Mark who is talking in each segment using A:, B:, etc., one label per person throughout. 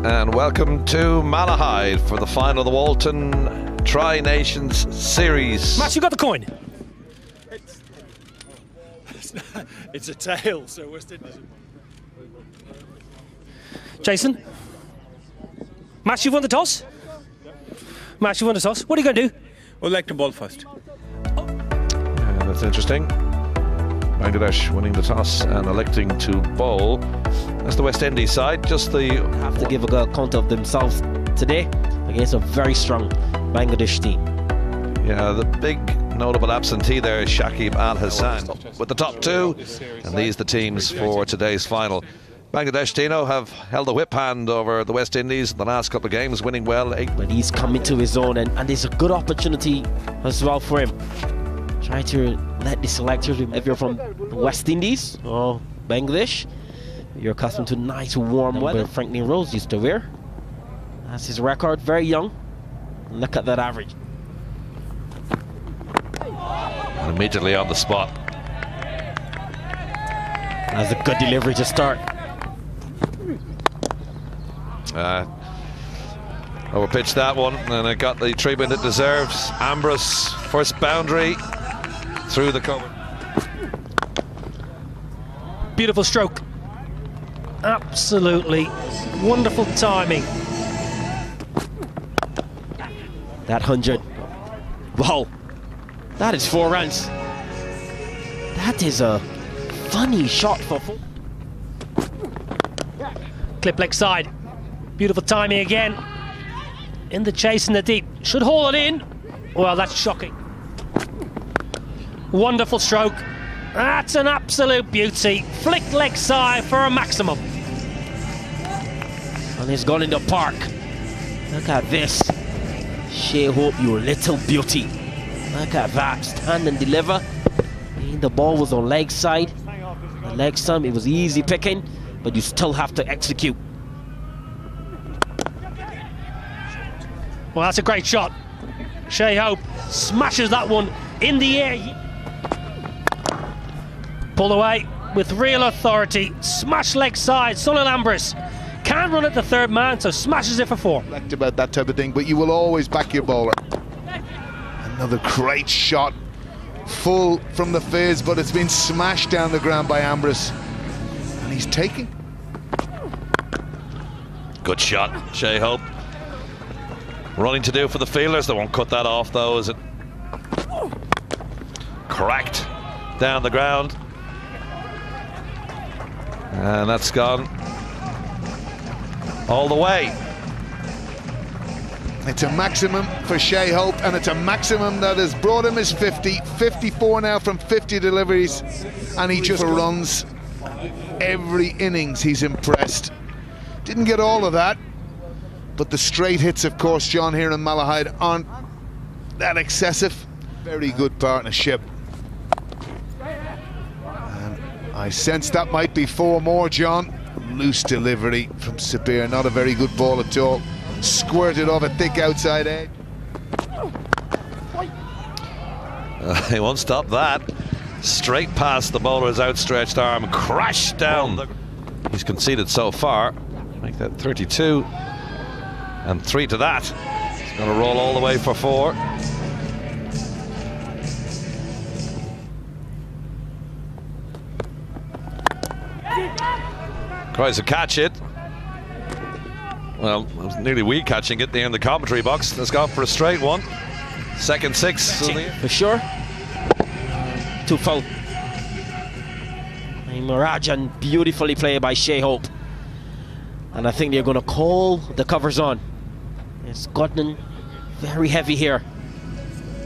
A: and welcome to Malahide for the final of the Walton Tri-Nations Series.
B: Matt, you got the coin?
C: It's a tail, so Westindies.
B: Jason? Matt, you've won the toss? Matt, you've won the toss. What are you going to do?
C: We'll like the ball first.
A: Yeah, that's interesting. Bangladesh winning the toss and electing to bowl. That's the West Indies side. Just the
D: have to give a good account of themselves today against a very strong Bangladesh team.
A: Yeah, the big notable absentee there is Shakib Al Hassan with the top two, and these the teams for today's final. Bangladesh, Dino, have held a whip hand over the West Indies in the last couple of games, winning well.
D: But he's coming to his own, and there's a good opportunity as well for him. Try to let the selectors, if you're from the West Indies or Bangladesh, you're accustomed to nice warm weather. Franklin Rose used to wear. That's his record, very young. Look at that average.
A: And immediately on the spot.
D: That's a good delivery to start.
A: Overpitched that one, and it got the treatment it deserves. Ambrose, first boundary through the cover.
B: Beautiful stroke. Absolutely wonderful timing.
D: That 100. Wow. That is 4 runs. That is a funny shot for 4.
B: Clip leg side. Beautiful timing again. In the chase in the deep. Should haul it in. Well, that's shocking. Wonderful stroke. That's an absolute beauty. Flick leg side for a maximum.
D: And he's gone in the park. Look at this. Shea Hope, you little beauty. Look at that. Stand and deliver. And the ball was on leg side. The leg side, it was easy picking, but you still have to execute.
B: Well, that's a great shot. Shea Hope smashes that one in the air. Pulled away with real authority. Smash leg side. Sunil Ambrose can't run at the third man, so smashes it for 4.
E: About that type of thing, but you will always back your bowler. Another great shot. Full from the fizz, but it's been smashed down the ground by Ambrose. And he's taking.
A: Good shot, Shea Hope. Running to do for the fielders. They won't cut that off though, is it? Cracked down the ground. And that's gone all the way.
E: It's a maximum for Shea Hope, and it's a maximum that has brought him his 50. 54 now from 50 deliveries, and he just runs every innings. He's impressed. Didn't get all of that, but the straight hits, of course, John, here in Malahide aren't that excessive. Very good partnership. And I sense that might be 4 more, John. Loose delivery from Sabir, not a very good ball at all. Squirted off a thick outside edge.
A: He won't stop that. Straight past the bowler's outstretched arm, crashed down. He's conceded so far. Make that 32. And 3 to that. He's going to roll all the way for 4. Tries to catch it. Well, it was nearly we catching it there in the commentary box. Let's go for a straight one. Second 6.
D: For sure. 2 foul. And Marajan beautifully played by Shea Hope. And I think they're going to call the covers on. It's gotten very heavy here.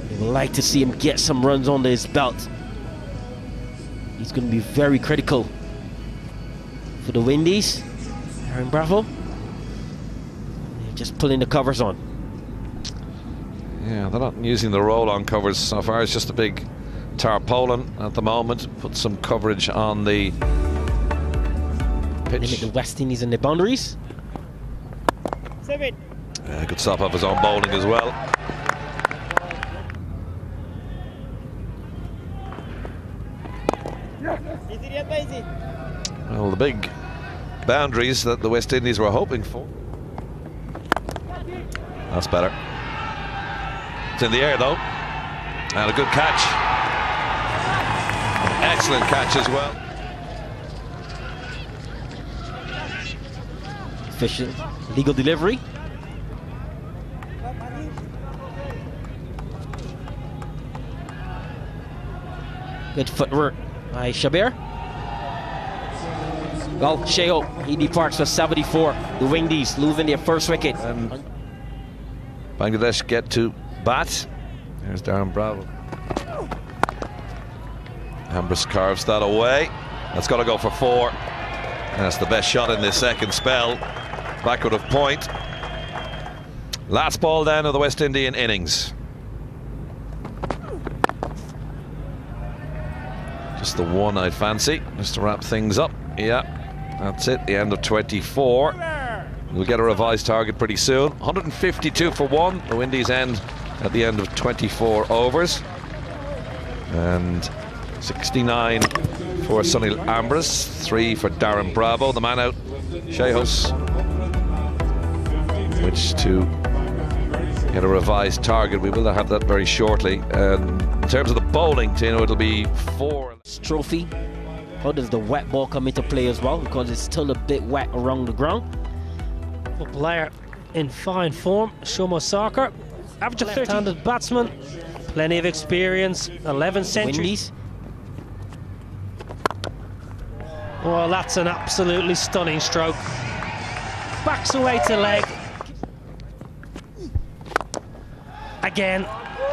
D: They would like to see him get some runs under his belt. He's going to be very critical for the Windies. Aaron Bravo. They're just pulling the covers on.
A: Yeah, they're not using the roll-on covers so far. It's just a big tarpaulin at the moment. Put some coverage on the pitch.
D: Limit the West Indies and the boundaries.
F: 7.
A: Good stop off his own bowling as well. Well, the big boundaries that the West Indies were hoping for. That's better. It's in the air though. And a good catch. Excellent catch as well.
D: Efficient legal delivery. Good footwork by Shabir. Well, Sheho, he departs for 74. The Windies losing their first wicket.
A: And Bangladesh get to bat. There's Darren Bravo. Ambrose carves that away. That's got to go for 4. And that's the best shot in this second spell. Backward of point. Last ball then of the West Indian innings. Just the one I'd fancy, just to wrap things up. Yeah, that's it, the end of 24. We'll get a revised target pretty soon. 152 for 1. The Windies end at the end of 24 overs. And 69 for Sunil Ambrose, 3 for Darren Bravo. The man out, Shehos, which to get a revised target. We will have that very shortly. And in terms of the bowling, Tino, it'll be 4.
D: Trophy. How does the wet ball come into play as well? Because it's still a bit wet around the ground.
B: A player in fine form, Shomo Sarkar. Average of left-handed batsman. Plenty of experience. 11 centuries.
D: Windies.
B: Well, that's an absolutely stunning stroke. Backs away to leg. Again,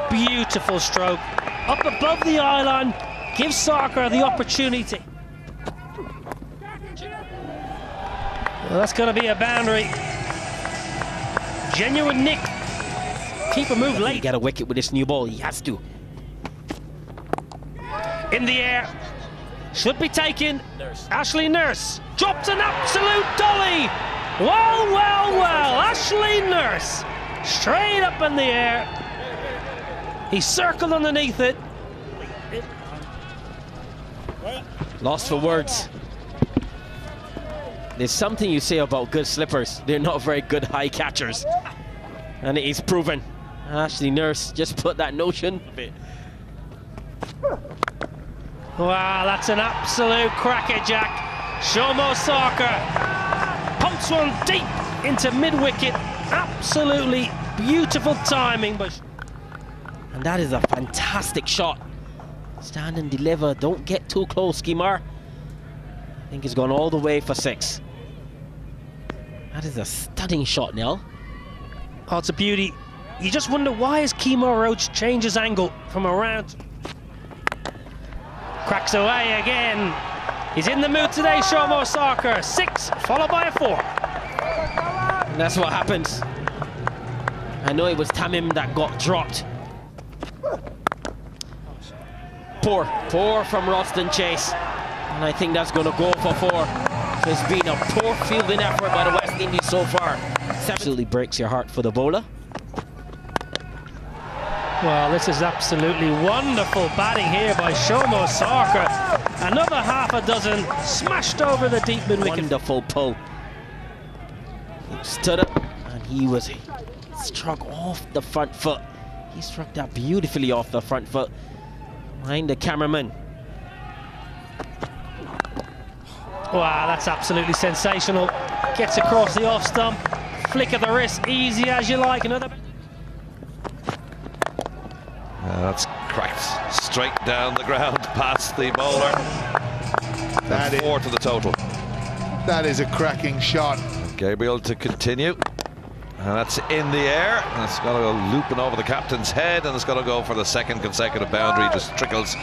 B: beautiful stroke. Up above the eye line, gives Sarkar the opportunity. Well, that's going to be a boundary. Genuine nick. Keeper move late.
D: Get a wicket with this new ball, he has to.
B: In the air. Should be taken. Ashley Nurse dropped an absolute dolly. Well, well, well. Ashley Nurse straight up in the air. He circled underneath it.
D: Lost for words. There's something you say about good slippers. They're not very good high catchers. And it is proven. Ashley Nurse just put that notion.
B: Wow, that's an absolute crackerjack. Shomo Sarkar pumps one deep into mid-wicket. Absolutely beautiful timing.
D: And that is a fantastic shot. Stand and deliver. Don't get too close, Skimar. I think he's gone all the way for 6. That is a stunning shot, Nell.
B: Oh, it's a beauty. You just wonder, why has Kemar Roach changed his angle from around? Cracks away again. He's in the mood today, Shomo Sarkar. 6, followed by a 4.
D: And that's what happens. I know it was Tamim that got dropped. Poor from Roston Chase. And I think that's going to go for 4. There's been a poor fielding effort by the West Indies so far. Absolutely breaks your heart for the bowler.
B: Well, this is absolutely wonderful batting here by Shomo Sarkar. Another half a dozen smashed over the deep mid-wicket.
D: Wonderful pull. He stood up and he struck off the front foot. He struck that beautifully off the front foot. Behind the cameraman.
B: Wow, that's absolutely sensational. Gets across the off stump. Flick of the wrist, easy as you like. Another.
A: That's cracked straight down the ground past the bowler. That 4 to the total.
E: That is a cracking shot.
A: Gabriel to continue. And that's in the air. And it's got to go looping over the captain's head, and it's got to go for the 2nd consecutive boundary. Just trickles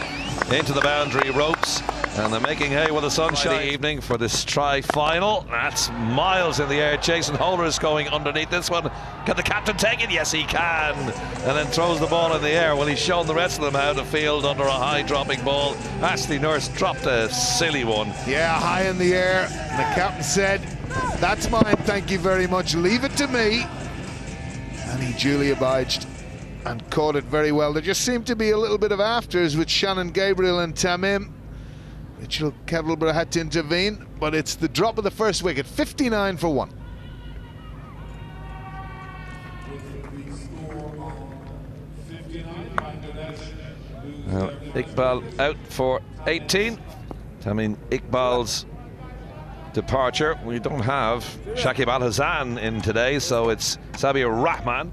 A: into the boundary ropes. And they're making hay with the sunshine evening for this tri-final. That's miles in the air. Jason Holder is going underneath this one. Can the captain take it? Yes, he can. And then throws the ball in the air. Well, he's shown the rest of them how to field under a high dropping ball. Ashley Nurse dropped a silly one.
E: Yeah, high in the air. And the captain said, "That's mine, thank you very much. Leave it to me." And he duly obliged and caught it very well. There just seemed to be a little bit of afters with Shannon Gabriel and Tamim. Mitchell Kettleborough had to intervene, but it's the drop of the first wicket. 59 for 1.
A: Iqbal out for 18. I mean, Iqbal's departure. We don't have Shakib Al Hassan in today, so it's Sabir Rahman.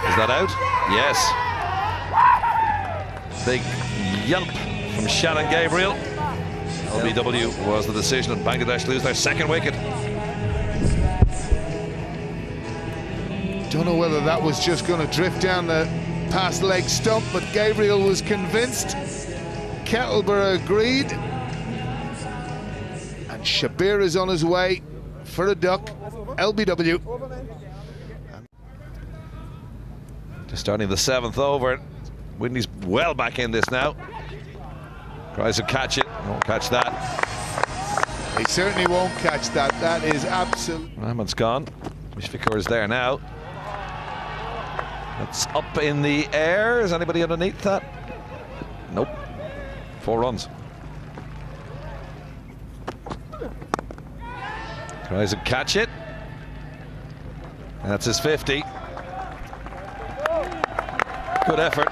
A: Is that out? Yes. Big yelp from Shannon Gabriel. LBW was the decision, and Bangladesh lose their second wicket.
E: Don't know whether that was just going to drift down the past leg stump, but Gabriel was convinced. Kettleborough agreed. And Shabir is on his way for a duck. LBW.
A: Just starting the 7th over. Whitney's well back in this now. Tries to catch it. Won't catch that.
E: He certainly won't catch that. That is absolute.
A: Rahman's gone. Mishfiqur is there now. It's up in the air. Is anybody underneath that? Nope. 4 runs. Tries to catch it. That's his 50. Good effort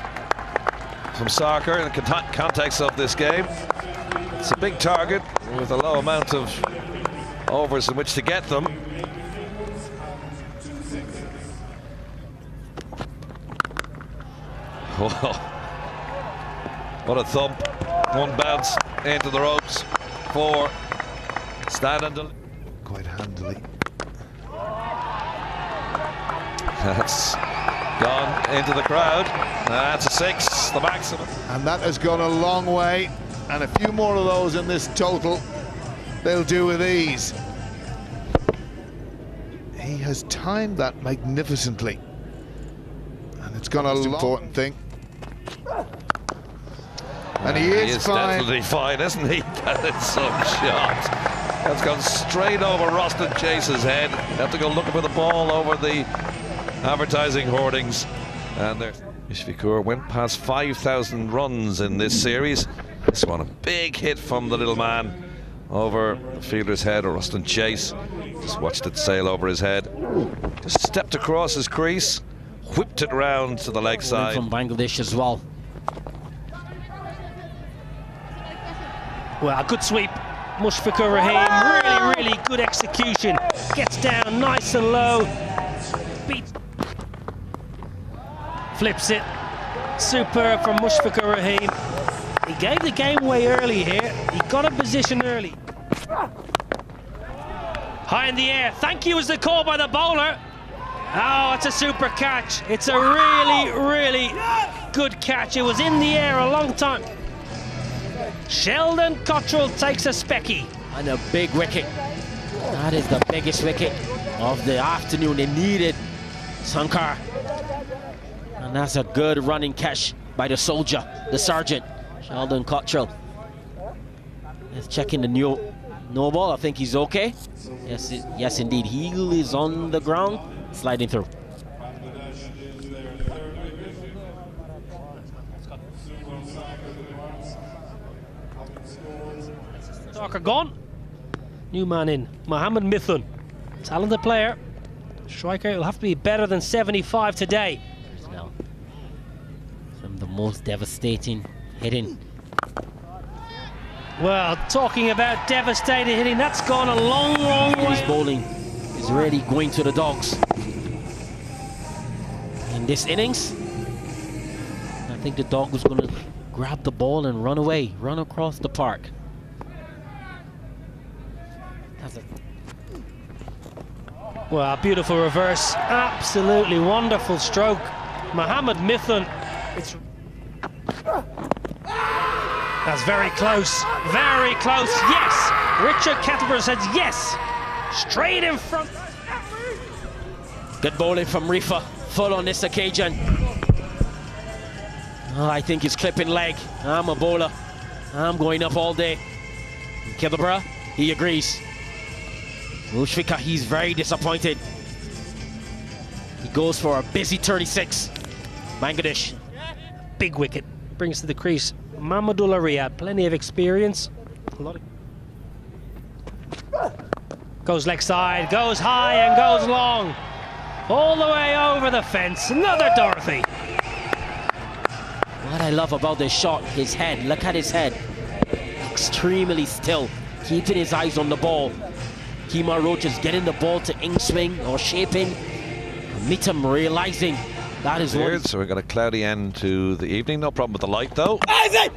A: from Sarkar in the context of this game. It's a big target with a low amount of overs in which to get them. Whoa. What a thump. 1 bounce into the ropes. 4 stand and
E: quite handily.
A: That's gone into the crowd. That's a 6, the maximum.
E: And that has gone a long way, and a few more of those in this total they'll do with ease. He has timed that magnificently, and it's gone a long important thing. And he is fine.
A: Definitely fine, isn't he? That is some shot. That's gone straight over Roston Chase's head. Have to go looking for the ball over the advertising hoardings. And there's Mishfiqur went past 5,000 runs in this series. This one a big hit from the little man over the fielder's head, or Roston Chase. Just watched it sail over his head. Just stepped across his crease, whipped it round to the leg side.
D: From Bangladesh as well.
B: Well, good sweep. Mushfiqur Rahim, really good execution. Gets down nice and low. Beats. Flips it. Superb from Mushfiqur Rahim. He gave the game away early here. He got a position early. High in the air. Thank you was the call by the bowler. Oh, it's a super catch. It's a really good catch. It was in the air a long time. Sheldon Cottrell takes a specky.
D: And a big wicket. That is the biggest wicket of the afternoon. They needed Sankar. And that's a good running catch by the soldier, the sergeant, Sheldon Cottrell. Let's check in the no ball. I think he's okay. Yes, indeed. Heel is on the ground, sliding through.
B: Starker gone. New man in, Mohammed Mithun. Talented player. Striker will have to be better than 75 today.
D: Now, some of the most devastating hitting.
B: Well, talking about devastating hitting, that's gone a long way.
D: His bowling is really going to the dogs. In this innings, I think the dog was going to grab the ball and run away, run across the park. That's it.
B: Well, beautiful reverse, absolutely wonderful stroke. Mohammed Mithun, it's... That's very close, yes! Richard Kettleborough says yes! Straight in front.
D: Good bowling from Rifa, full on this occasion. Oh, I think he's clipping leg. I'm a bowler. I'm going up all day. Kettleborough, he agrees. Mushfiqur, he's very disappointed. He goes for a busy 36. Bangladesh.
B: Big wicket. brings to the crease Mahmoudullah Riyad, plenty of experience. Goes leg side, goes high and goes long. All the way over the fence, another Dorothy.
D: What I love about this shot, his head, look at his head. Extremely still, keeping his eyes on the ball. Kemar Roach is getting the ball to in swing or shaping. Meet him realizing that is
A: weird. So we've got a cloudy end to the evening. No problem with the light though.
C: Isaac!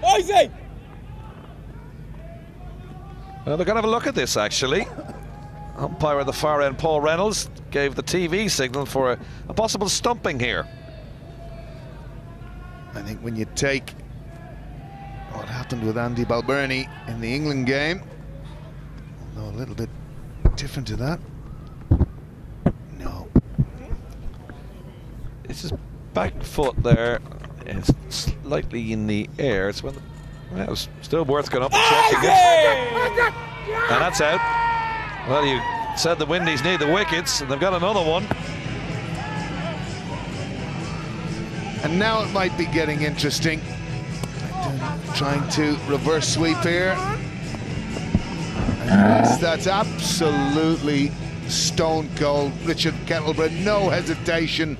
A: Well, they're going to have a look at this actually. Umpire at the far end, Paul Reynolds, gave the TV signal for a possible stumping here.
E: I think when you take what happened with Andy Balbirnie in the England game, although a little bit different to that. No.
A: It's his back foot there. It's slightly in the air. It's when well, it's still worth going up and checking it. And that's out. Well, you said the Windies need the wickets, and they've got another one.
E: And now it might be getting interesting. Trying to reverse sweep here. And that's absolutely stone cold. Richard Kettleborough, no hesitation.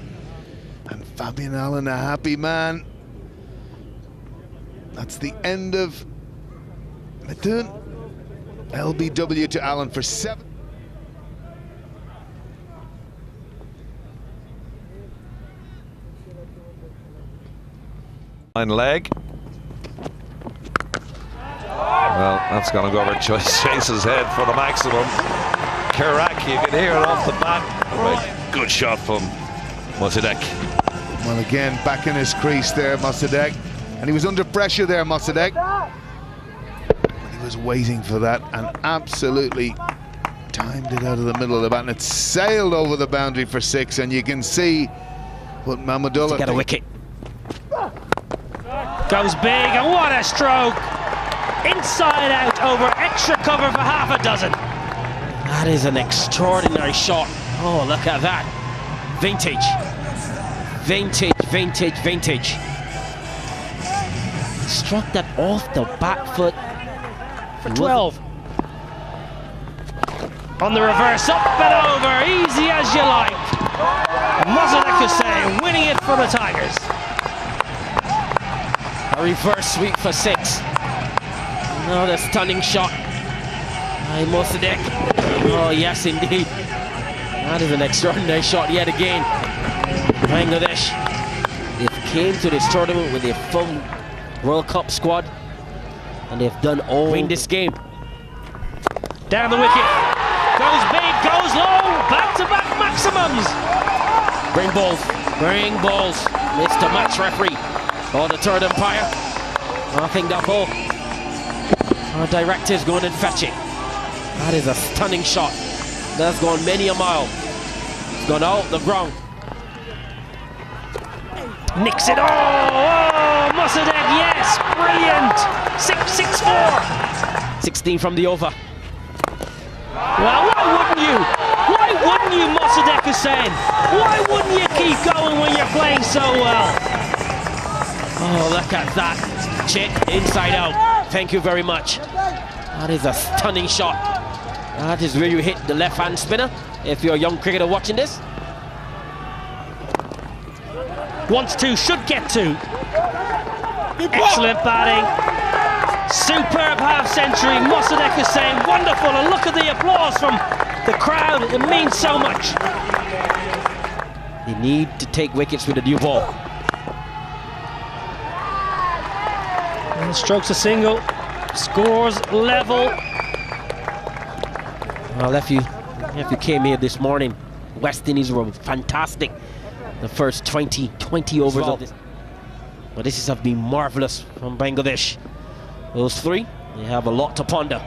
E: And Fabian Allen, a happy man. That's the end of Mithun. LBW to Allen for 7.
A: Leg. Well, that's going to go over Chase's head for the maximum. Kerak, you can hear it off the bat. Right, good shot from Mossadegh.
E: Well, again, back in his crease there, Mossadegh. And he was under pressure there, Mossadegh. He was waiting for that and absolutely timed it out of the middle of the bat. And it sailed over the boundary for 6. And you can see what Mahmoudullah
D: got a wicket.
B: Goes big, and what a stroke! Inside out over extra cover for half a dozen.
D: That is an extraordinary shot. Oh, look at that. Vintage. Vintage, vintage, vintage. Struck that off the back foot.
B: For 12. On the reverse, up and over, easy as you like. Mossadegh Hussain winning it for the Tigers.
D: A reverse sweep for 6. Another stunning shot by Mossadegh. Oh yes indeed. That is an extraordinary shot yet again. Bangladesh, they've came to this tournament with a full World Cup squad and they've done all in this game.
B: Down the wicket. Goes big, goes low, back-to-back maximums.
D: Bring balls, bring balls. Mr. Match Referee. Oh, the third umpire. I think that ball. Our director's going and fetch it. That is a stunning shot. That's gone many a mile. It's gone out the ground.
B: Nicks it. Oh, Mossadegh, yes, brilliant. 6-6-4.
D: 16 from the over.
B: Well, why wouldn't you? Why wouldn't you, Mossadegh Hussain? Why wouldn't you keep going when you're playing so well?
D: Oh, look at that. Chick inside out. Thank you very much. That is a stunning shot. That is where you hit the left-hand spinner. If you're a young cricketer watching this.
B: Wants to, should get to. Excellent batting. Superb half-century. Mossadegh Hussain, wonderful. And look at the applause from the crowd. It means so much.
D: They need to take wickets with the new ball.
B: And strokes a single, scores level.
D: Well, if you came here this morning, West Indies were fantastic. The first 20 overs of this. But this has been marvellous from Bangladesh. Those 3, they have a lot to ponder.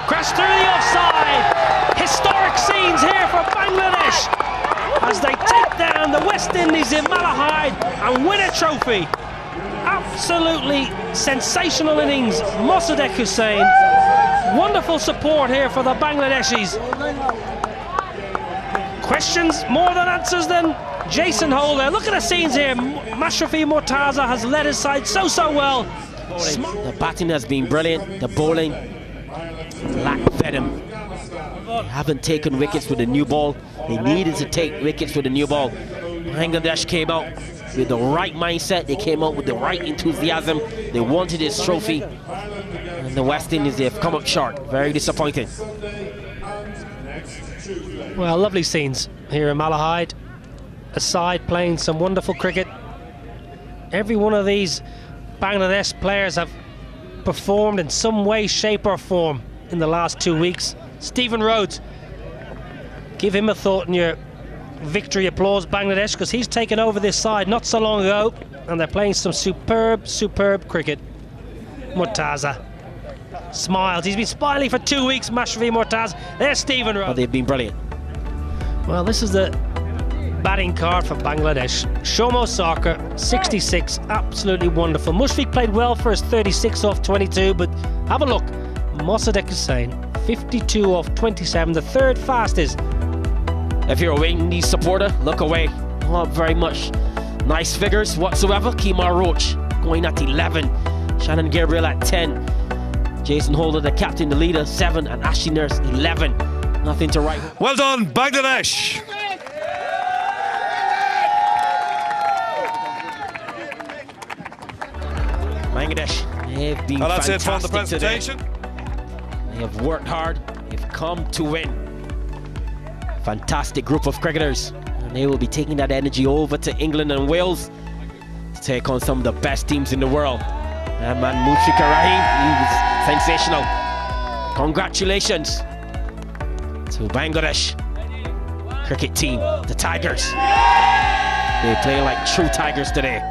B: Crash through the offside. Historic scenes here for Bangladesh as they take down the West Indies in Malahide and win a trophy. Absolutely sensational innings, Mossadegh Hussain. Wonderful support here for the Bangladeshis. Questions more than answers then? Jason Holder, look at the scenes here. Mashrafi Mortaza has led his side so well.
D: The batting has been brilliant. The bowling lack venom. They haven't taken wickets with the new ball. They needed to take wickets with the new ball. Bangladesh came out with the right mindset. They came out with the right enthusiasm. They wanted this trophy. And the West Indies, they've come up short. Very disappointing.
B: Well, lovely scenes here in Malahide. A side playing some wonderful cricket. Every one of these Bangladesh players have performed in some way, shape or form in the last 2 weeks. Stephen Rhodes, give him a thought in your victory applause, Bangladesh, because he's taken over this side not so long ago and they're playing some superb cricket. Mortaza smiles. He's been smiling for 2 weeks, Mashrafi Mortaza. There's Stephen Rhodes.
D: But they've been brilliant.
B: Well, this is the batting card for Bangladesh. Shomo Sarkar, 66, absolutely wonderful. Mushfiq played well for his 36 off 22, but have a look. Mossadegh Hussain, 52 off 27, the third fastest.
D: If you're a West Indies supporter, look away. Not very much nice figures whatsoever. Kemar Roach going at 11. Shannon Gabriel at 10. Jason Holder, the captain, the leader, 7. And Ashley Nurse, 11. Nothing to write.
A: Well done, Bangladesh.
D: Bangladesh, they've been
A: Well, that's it from the
D: fantastic
A: presentation.
D: today. They have worked hard. They've come to win. Fantastic group of cricketers. And they will be taking that energy over to England and Wales to take on some of the best teams in the world. And man, Mushfiq Rahim, he was sensational. Congratulations to Bangladesh cricket team, the Tigers. They're playing like true Tigers today.